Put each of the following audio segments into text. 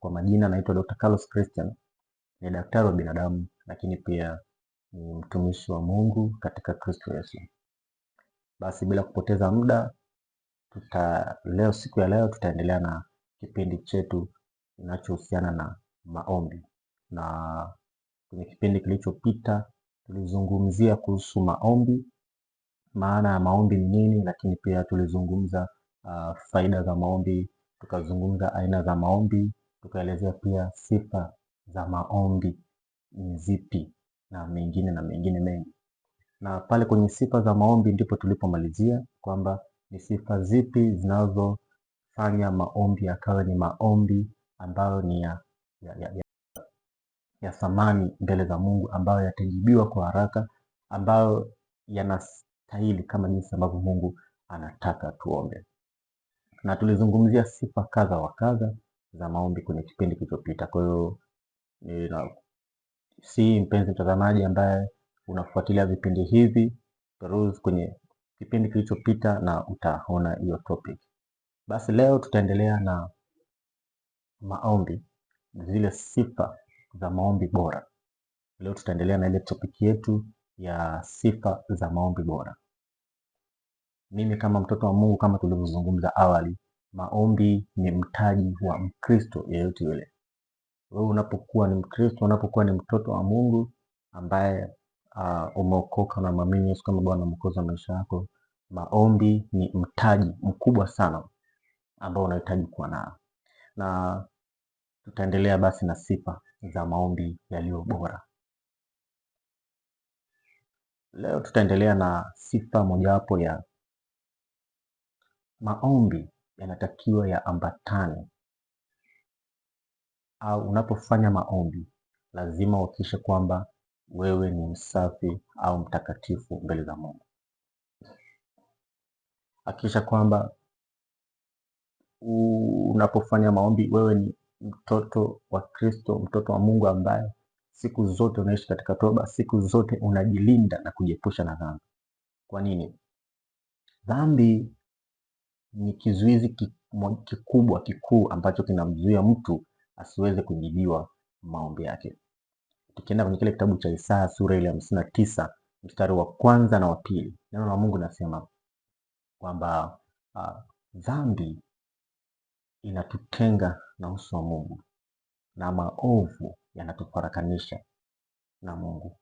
Kwa majina naitwa Dr. Carlos Christian, ni daktari wa binadamu lakini pia ni mtumishi wa Mungu katika Kristo Yesu. Basi bila kupoteza muda, siku ya leo tutaendelea na kipindi chetu kinachohusiana na maombi. Na kwenye kipindi kilichopita tulizungumzia kuhusu maombi, maana ya maombi ni nini, lakini pia tulizungumza faida za maombi, tukazungumza aina za maombi, tukaelezea pia sifa za maombi ni zipi na mengine mengi. Na pale kwenye sifa za maombi ndipo tulipomalizia kwamba ni sifa zipi zinazofanya maombi yakawa ni maombi ambayo ni ya thamani mbele za Mungu, ambayo yatajibiwa kwa haraka, ambayo yanastahili kama jinsi ambavyo Mungu anataka tuombe. Na tulizungumzia sifa kadha wa kadha za maombi kwenye kipindi kilichopita. Kwa hiyo si mpenzi mtazamaji ambaye unafuatilia vipindi hivi, peruse kwenye kipindi kilichopita na utaona hiyo topic. Basi leo tutaendelea na maombi, zile sifa za maombi bora. Leo tutaendelea na ile topic yetu ya sifa za maombi bora. Mimi kama mtoto wa Mungu, kama tulivyozungumza awali, maombi ni mtaji wa Mkristo yeyote yule. Wewe unapokuwa ni Mkristo, unapokuwa ni mtoto wa Mungu ambaye umeokoka na muamini Yesu kama Bwana na Mwokozi wa maisha yako, maombi ni mtaji mkubwa sana ambao unahitaji kuwa nao. Na tutaendelea basi na sifa za maombi yaliyo bora. Leo tutaendelea na sifa mojawapo ya maombi yanatakiwa yaambatane, au unapofanya maombi lazima uhakikishe kwamba wewe ni msafi au mtakatifu mbele za Mungu. Hakikisha kwamba unapofanya maombi wewe ni mtoto wa Kristo, mtoto wa Mungu ambaye siku zote unaishi katika toba, siku zote unajilinda na kujiepusha na dhambi. Kwa nini? Dhambi ni kizuizi kikuu ambacho kinamzuia mtu asiweze kujibiwa maombi yake. Tukienda kwenye kile kitabu cha Isaya sura ile ya 59 mstari wa 1 na wa 2, neno la Mungu nasema kwamba dhambi inatutenga na uso wa Mungu na maovu yanatufarakanisha na Mungu.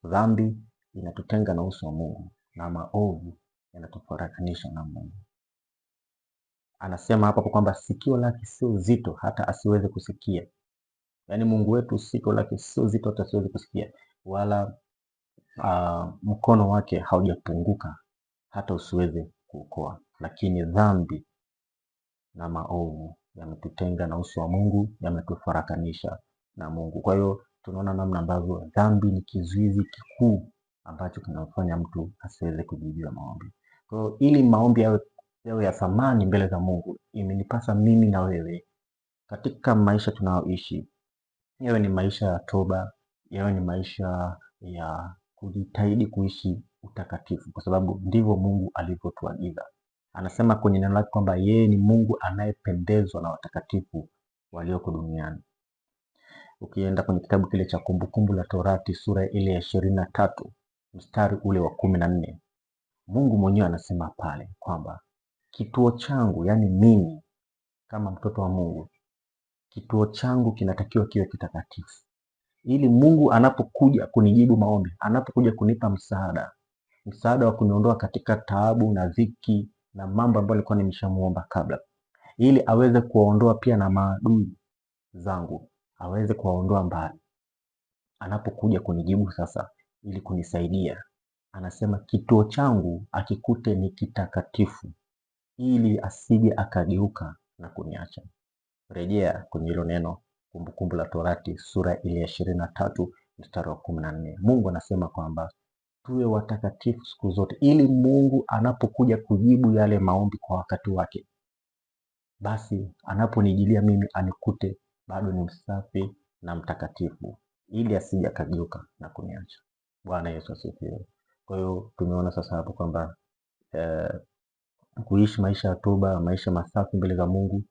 Dhambi inatutenga na uso wa Mungu na maovu yanatufarakanisha na Mungu. Anasema hapa kwamba sikio lake sio zito hata asiweze kusikia. Yaani Mungu wetu sikio lake sio zito hata asiweze kusikia, wala mkono wake haujapunguka hata usiweze kuokoa. Lakini dhambi na maovu yametutenga na uso wa Mungu, yametufarakanisha na Mungu. Kwa hiyo tunaona namna ambavyo dhambi ni kizuizi kikuu ambacho kinamfanya mtu asiweze kujibiwa maombi. Kwa hiyo ili maombi yawe ya thamani mbele za Mungu, imenipasa mimi na wewe katika maisha tunayoishi, yawe ni maisha ya toba, yawe ni maisha ya kujitahidi kuishi utakatifu, kwa sababu ndivyo Mungu alivyotuagiza. Anasema kwenye neno lake kwamba yeye ni Mungu anayependezwa na watakatifu walioko duniani. Ukienda kwenye kitabu kile cha Kumbukumbu la Torati sura ile ya 23 mstari ule wa 14, Mungu mwenyewe anasema pale kwamba kituo changu, yani mimi kama mtoto wa Mungu, kituo changu kinatakiwa kiwe kitakatifu, ili Mungu anapokuja kunijibu maombi, anapokuja kunipa msaada wa kuniondoa katika taabu na dhiki na mambo ambayo nilikuwa nimeshamuomba kabla, ili aweze kuwaondoa pia na maadui zangu, aweze kuwaondoa mbali. Anapokuja kunijibu sasa ili kunisaidia, anasema kituo changu akikute ni kitakatifu, ili asije akageuka na kuniacha. Rejea kwenye hilo neno Kumbukumbu la Torati sura ile ya 23 mstari wa 14. Mungu anasema kwamba tuwe watakatifu siku zote, ili Mungu anapokuja kujibu yale maombi kwa wakati wake, basi anaponijilia mimi anikute bado ni msafi na mtakatifu, ili asije akageuka na kuniacha. Bwana Yesu asifiwe. Kwa hiyo tumeona sasa hapo kwamba kuishi maisha ya toba, maisha masafi mbele za Mungu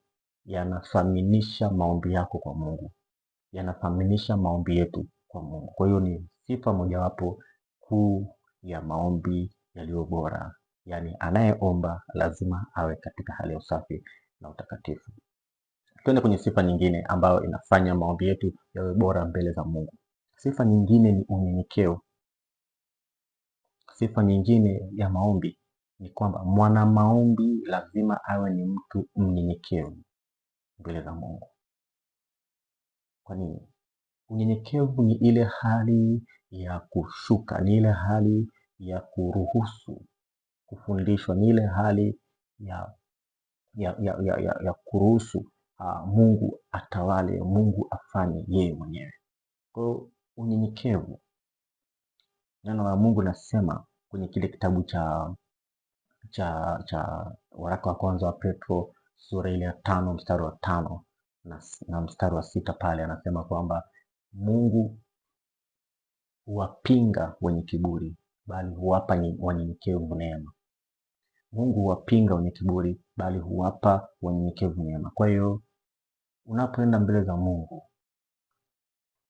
yanathaminisha maombi yako kwa Mungu, yanathaminisha maombi yetu kwa Mungu. Kwa hiyo ni sifa mojawapo kuu ya maombi yaliyo bora, yaani anayeomba lazima awe katika hali ya usafi na utakatifu. Twende kwenye sifa nyingine ambayo inafanya maombi yetu yawe bora mbele za Mungu. Sifa nyingine ni unyenyekevu. Sifa nyingine ya maombi ni kwamba mwana maombi lazima awe ni mtu mnyenyekevu mbele za Mungu. Kwa nini? Unyenyekevu ni ile hali ya kushuka, ni ile hali ya kuruhusu kufundishwa, ni ile hali ya kuruhusu Mungu atawale, Mungu afanye yeye mwenyewe. Kwa hiyo unyenyekevu, neno la Mungu nasema kwenye kile kitabu cha waraka wa kwanza wa Petro sura ile ya 5 mstari wa 5 na mstari wa 6 pale anasema kwamba Mungu huwapinga wenye kiburi, bali huwapa wanyenyekevu neema. Mungu huwapinga wenye kiburi, bali huwapa wanyenyekevu neema. Kwa hiyo unapoenda mbele za Mungu,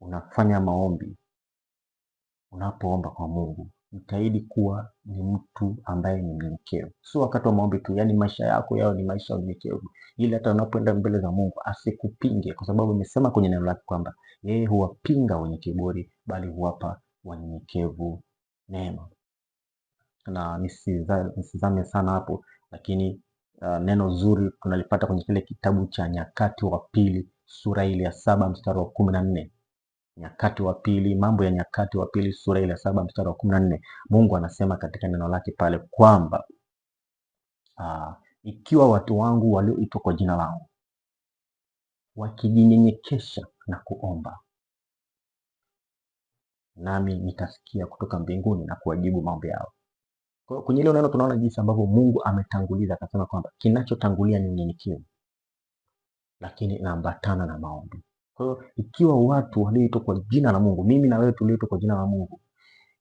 unafanya maombi, unapoomba kwa Mungu, jitahidi kuwa ni mtu ambaye ni mnyenyekevu. Sio wakati wa maombi tu, yani maisha yako yao ni maisha ya unyenyekevu, ili hata unapoenda mbele za Mungu asikupinge, kwa sababu amesema kwenye neno lake kwamba yeye huwapinga wenye kiburi, bali huwapa wanyenyekevu neema. Na nisizame sana hapo, lakini neno zuri tunalipata kwenye kile kitabu cha Nyakati wa Pili sura ile ya 7 mstari wa 14. Nyakati wa Pili, Mambo ya Nyakati wa Pili sura ile ya 7 mstari wa 14. Mungu anasema katika neno lake pale kwamba ikiwa watu wangu walioitwa kwa jina langu wakijinyenyekesha na kuomba, nami nitasikia kutoka mbinguni na kuwajibu maombi yao. Kwa hiyo kwenye ile neno tunaona jinsi ambavyo Mungu ametanguliza, akasema kwamba kinachotangulia ni unyenyekevu, lakini inaambatana na maombi. Kwa hiyo ikiwa watu walioitwa kwa jina la Mungu, mimi na wewe tulioitwa kwa jina la Mungu,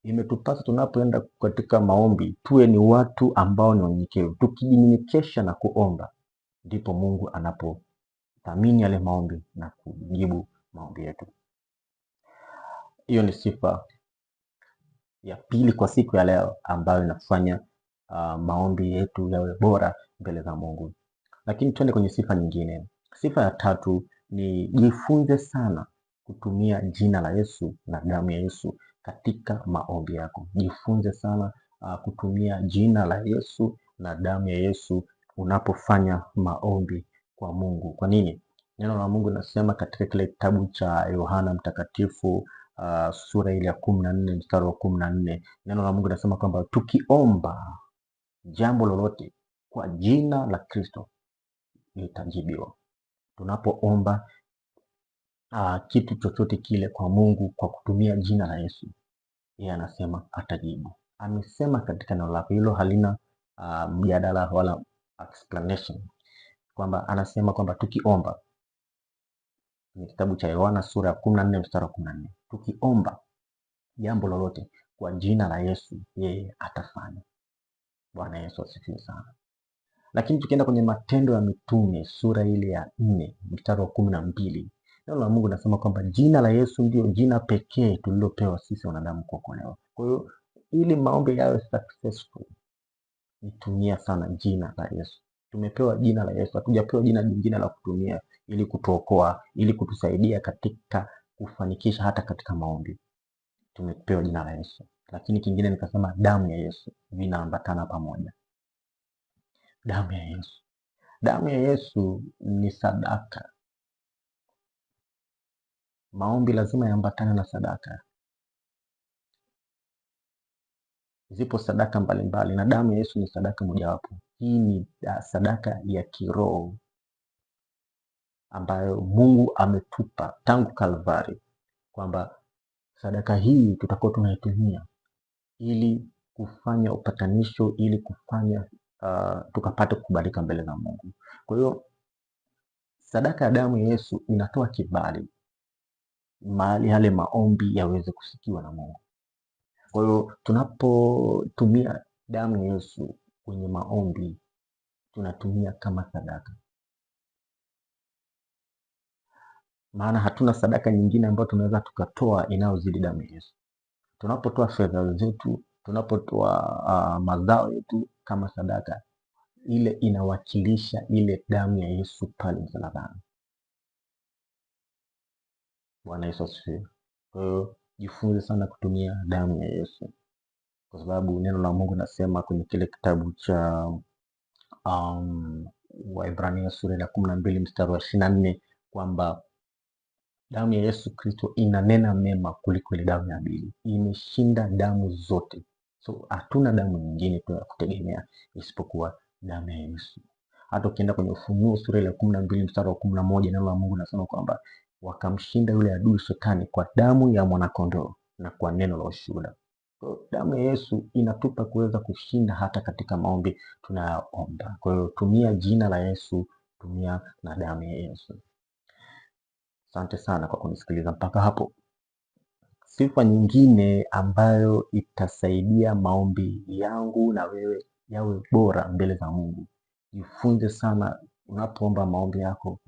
imetupasa tunapoenda katika maombi tuwe ni watu ambao ni wanyenyekevu. Tukijinyenyekesha na kuomba, ndipo Mungu anapothamini yale maombi na kujibu maombi yetu. Hiyo ni sifa ya pili kwa siku ya leo ambayo inafanya maombi yetu yawe bora mbele za Mungu. Lakini twende kwenye sifa nyingine. Sifa ya tatu ni jifunze sana kutumia jina la Yesu na damu ya Yesu katika maombi yako. Jifunze sana kutumia jina la Yesu na damu ya Yesu unapofanya maombi kwa Mungu. Kwa nini? Neno la Mungu linasema katika kile kitabu cha Yohana Mtakatifu sura ile ya 14 mstari wa 14. Neno la Mungu linasema kwamba tukiomba jambo lolote kwa jina la Kristo litajibiwa. Tunapoomba kitu chochote kile kwa Mungu kwa kutumia jina la Yesu, yeye anasema atajibu. Amesema katika neno lake, hilo halina mjadala wala explanation, kwamba anasema kwamba tukiomba, ni kitabu cha Yohana sura ya 14 mstari wa 14, tukiomba jambo lolote kwa jina la Yesu, yeye atafanya. Bwana Yesu asifiwe sana. Lakini tukienda kwenye Matendo ya Mitume sura ile ya 4 mstari wa 12, neno la Mungu linasema kwamba jina la Yesu ndio jina pekee tulilopewa sisi wanadamu kuokolewa. Kwa hiyo ili maombi yawe successful, nitumia sana jina la Yesu. Tumepewa jina la Yesu, hatujapewa jina jingine la kutumia ili kutuokoa, ili kutusaidia katika kufanikisha hata katika maombi. Tumepewa jina la Yesu. Lakini kingine nikasema damu ya Yesu, vinaambatana pamoja. Damu ya Yesu. Damu ya Yesu ni sadaka. Maombi lazima yaambatane na sadaka. Zipo sadaka mbalimbali na damu ya Yesu ni sadaka mojawapo. Hii ni sadaka ya kiroho ambayo Mungu ametupa tangu Kalvari, kwamba sadaka hii tutakuwa tunaitumia ili kufanya upatanisho, ili kufanya tukapate kukubalika mbele za Mungu. Kwa hiyo sadaka ya damu ya Yesu inatoa kibali mahali yale maombi yaweze kusikiwa na Mungu. Kwa hiyo tunapotumia damu ya Yesu kwenye maombi, tunatumia kama sadaka. maana hatuna sadaka nyingine ambayo tunaweza tukatoa inayozidi damu ya Yesu. Tunapotoa fedha zetu, tunapotoa mazao yetu kama sadaka, ile inawakilisha ile damu ya Yesu pale msalabani. Bwana Yesu asifiwe. Kwa hiyo jifunze sana kutumia damu ya Yesu, kwa sababu neno la Mungu nasema kwenye kile kitabu cha Waebrania sura ya 12 mstari wa 24 kwamba damu ya Yesu Kristo inanena mema kuliko ile damu ya Abeli, imeshinda damu zote. So hatuna damu nyingine ya kutegemea isipokuwa damu ya Yesu. Hata ukienda kwenye Ufunuo sura ya 12 mstari wa 11, neno la Mungu nasema kwamba wakamshinda yule adui Shetani kwa damu ya mwanakondoo na kwa neno la ushuhuda. Damu ya Yesu inatupa kuweza kushinda hata katika maombi tunayoomba. Kwa hiyo tumia jina la Yesu, tumia na damu ya Yesu. Asante sana kwa kunisikiliza mpaka hapo. Sifa nyingine ambayo itasaidia maombi yangu na wewe yawe bora mbele za Mungu, jifunze sana unapoomba maombi yako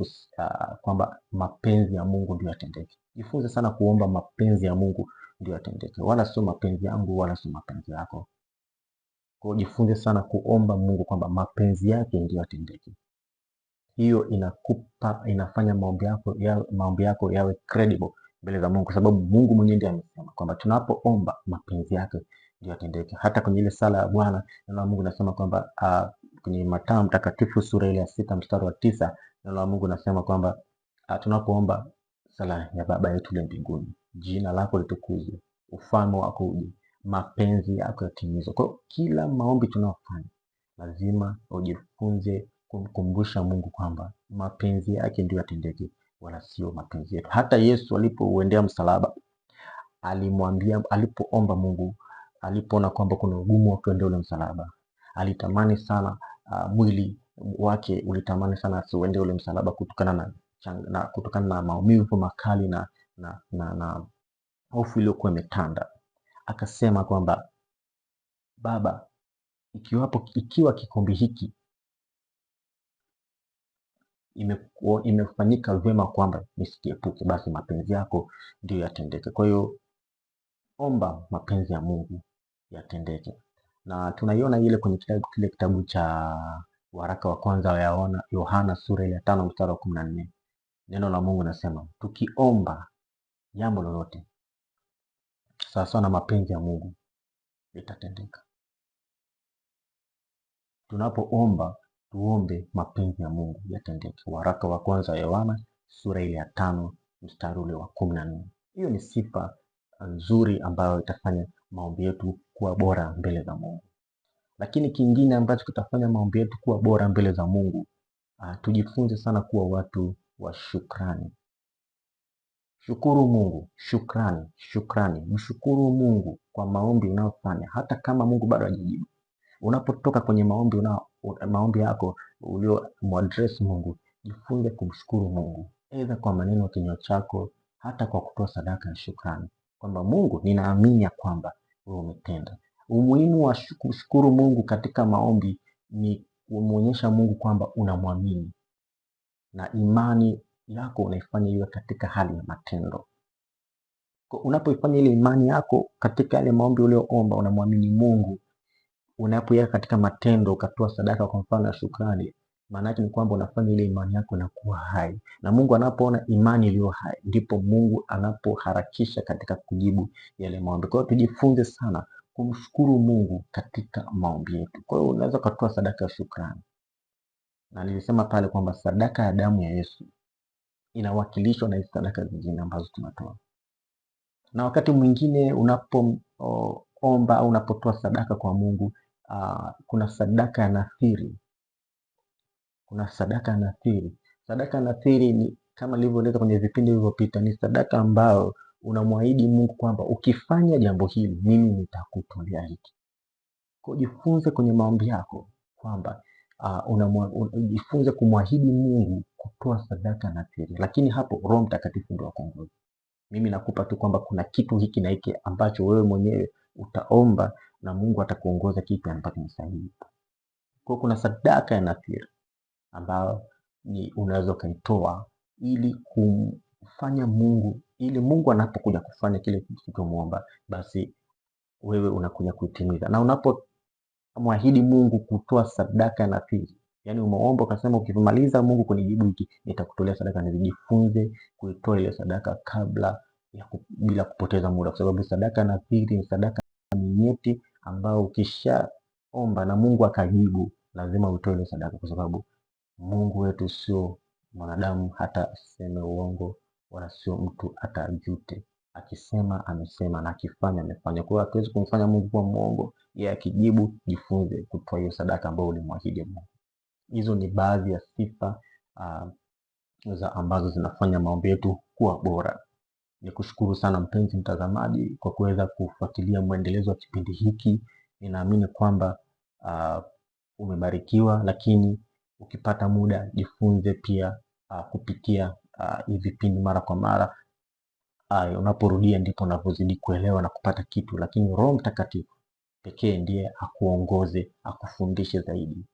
kwamba mapenzi ya Mungu ndio yatendeke. Jifunze sana kuomba mapenzi ya Mungu ndio yatendeke, wala sio mapenzi yangu wala sio mapenzi yako. Kwa hiyo jifunze sana kuomba Mungu kwamba mapenzi yake ndio yatendeke. Hiyo inafanya maombi yako yawe credible mbele za Mungu, kwa sababu Mungu mwenyewe ndiye amesema kwamba tunapoomba mapenzi yake ndio yatendeke. Hata kwenye ile sala ya Bwana neno la Mungu nasema kwamba kwenye Mathayo mtakatifu sura ile ya 6 mstari wa 9, neno la Mungu nasema kwamba tunapoomba sala ya Baba yetu uliye mbinguni, jina lako litukuzwe, ufalme wako uje, mapenzi yako yatimizwe. Kwa kila maombi tunayofanya lazima ujifunze kumkumbusha Mungu kwamba mapenzi yake ndio yatendeke wala sio mapenzi yetu. Hata Yesu alipouendea msalaba alipoomba Mungu, alipoona kwamba kuna ugumu wa kuendea ule msalaba, alitamani sana mwili wake ulitamani sana asiuendee ule msalaba kutokana na maumivu makali na hofu iliyokuwa imetanda. Akasema kwamba Baba, ikiwa kikombe hiki imefanyika vyema kwamba nisikiepuke, basi mapenzi yako ndio yatendeke. Kwa hiyo omba mapenzi ya Mungu yatendeke, na tunaiona ile kwenye kile kitabu cha waraka wa kwanza wa Yohana sura ya 5 mstari wa 14. Neno la Mungu nasema tukiomba jambo lolote sawa na mapenzi ya Mungu litatendeka. Tunapoomba tuombe mapenzi ya Mungu yatendeke. Waraka wa kwanza wa Yohana sura ile ya 5 mstari ule wa 14. Hiyo ni sifa nzuri ambayo itafanya maombi yetu kuwa bora mbele za Mungu. Lakini kingine ambacho kitafanya maombi yetu kuwa bora mbele za Mungu, tujifunze sana kuwa watu wa shukrani. Shukuru Mungu, shukrani. Mshukuru Mungu kwa maombi unayofanya hata kama Mungu bado hajajibu. Unapotoka kwenye maombi yako uliomuaddress Mungu, jifunze kumshukuru Mungu, aidha kwa maneno ya kinywa chako, hata kwa kutoa sadaka ya shukrani, kwamba Mungu, ninaamini kwamba wewe umetenda. Umuhimu wa kushukuru Mungu katika maombi ni kumuonyesha Mungu kwamba unamwamini, na imani yako unaifanya iwe katika hali ya matendo. Unapoifanya ile imani yako katika yale maombi ulioomba, unamwamini Mungu, unapoiweka katika matendo, ukatoa sadaka kwa mfano ya shukrani, maana yake ni kwamba unafanya ile imani yako inakuwa hai, na Mungu anapoona imani iliyo hai, ndipo Mungu anapoharakisha katika kujibu yale maombi. Kwa hiyo tujifunze sana kumshukuru Mungu katika maombi yetu. Kwa hiyo unaweza kutoa sadaka ya shukrani, na nilisema pale kwamba sadaka ya damu ya Yesu inawakilishwa na sadaka zingine ambazo tunatoa. Na wakati mwingine unapoomba au unapotoa sadaka kwa Mungu, kuna sadaka ya nadhiri. Sadaka ya nadhiri ni kama nilivyoeleza kwenye vipindi vilivyopita, ni sadaka ambayo unamwahidi Mungu kwamba ukifanya jambo hili mimi nitakutolea hiki. Kwa jifunze kwenye maombi yako kwamba jifunze kumwahidi Mungu kutoa sadaka ya nadhiri, lakini hapo Roho Mtakatifu ndio akuongoza. Mimi nakupa tu kwamba kuna kitu hiki na hiki ambacho wewe mwenyewe utaomba na Mungu atakuongoza kipi ambacho ni sahihi. Kwa kuna sadaka ya nadhiri ambayo unaweza ukaitoa ili fanya Mungu, ili Mungu anapokuja kufanya kile kilichomuomba, basi wewe unakuja kutimiza. Na unapomwahidi Mungu kutoa sadaka na nadhiri, yani umeomba ukasema, ukimaliza Mungu kunijibu hiki, nitakutolea sadaka. Nijifunze kuitoa ile sadaka bila kupoteza muda, kwa sababu sadaka na nadhiri ni sadaka nyeti, ambao ukishaomba na Mungu akajibu, lazima utoe ile sadaka, kwa sababu Mungu wetu sio mwanadamu hata aseme uongo, wala sio mtu hata ajute. Akisema amesema, na akifanya amefanya. Kwa hiyo hatuwezi kumfanya Mungu kuwa mwongo. Yeye akijibu, jifunze kutoa hiyo sadaka ambayo ulimwahidi Mungu. Hizo ni baadhi ya sifa ambazo zinafanya maombi yetu kuwa bora. Nikushukuru sana mpenzi mtazamaji kwa kuweza kufuatilia mwendelezo wa kipindi hiki. Ninaamini kwamba umebarikiwa, lakini ukipata muda jifunze pia kupitia hivi vipindi mara kwa mara. Unaporudia ndipo unapozidi kuelewa na kupata kitu, lakini Roho Mtakatifu pekee ndiye akuongoze, akufundishe zaidi.